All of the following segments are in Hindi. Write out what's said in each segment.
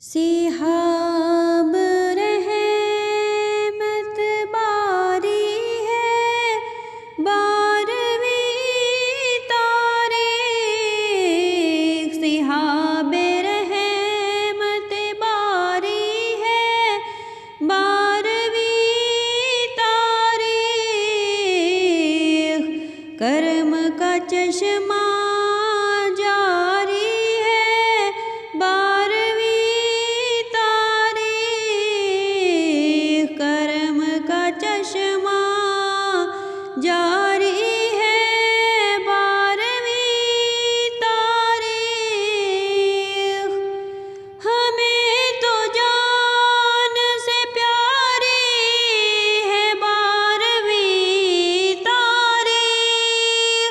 सिहाब रहमत बारी है, 12वीं तारीख। सिहाब रहमत बारी है, 12वीं तारीख। करम का चश्मा जारी है, 12वीं तारीख। करम का चश्मा जारी है, 12वीं तारीख। हमें तो जान से प्यारी है 12वीं तारीख।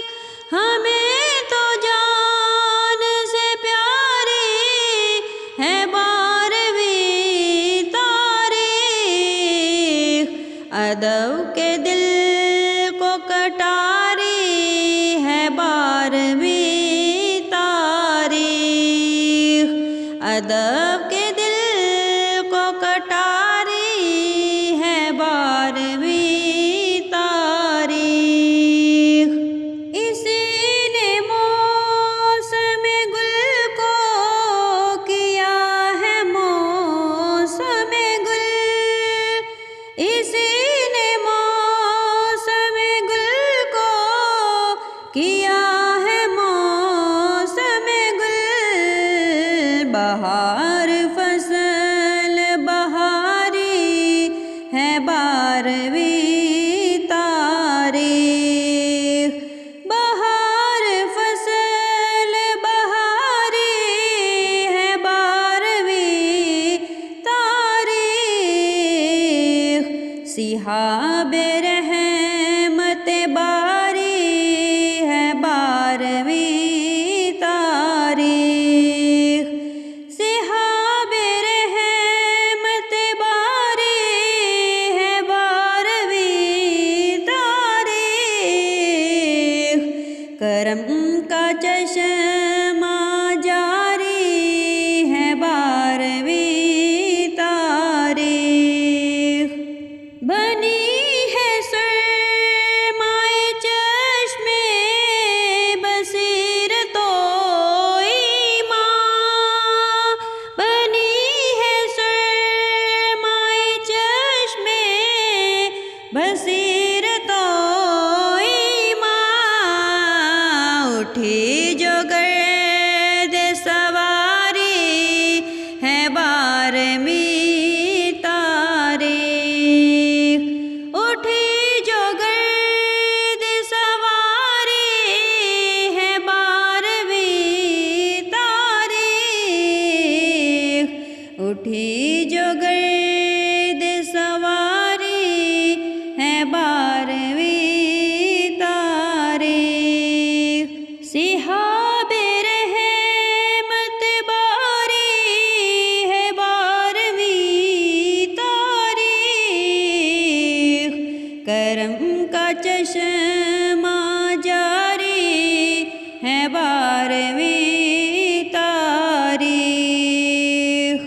हमें तो जान से प्यारी है 12वीं तारीख। अदब के दिल को कटारी है 12वीं तारीख। अदब के दिल को कटारी है 12वीं तारीख। इसी ने मौसम गुल को किया है मौसम गुल। इसी ने मौसम गुल को किया है मौसम गुल। बहार फसल बहारी है 12वीं तारीख। बहार फसल बहारी है 12वीं तारीख। सिहाब रहमत बारी है 12वीं तारीख। सिहाब रहमत बारी है 12वीं तारीख। करम का चश्मा जारी है 12वीं तारीख। बनी है सरमाए चश्मे बसीरतो ईमान। बनी है सरमाए चश्मे बसीरतो ईमान। उठी जो गर्द सवारी है 12वीं तारीख। उठी जो गर्द सवारी है 12वीं तारीख। उठी जो गर्द सवारी है 12वीं तारीख। सिहाब रहमत बारी है 12वीं तारीख। करम का चश्मा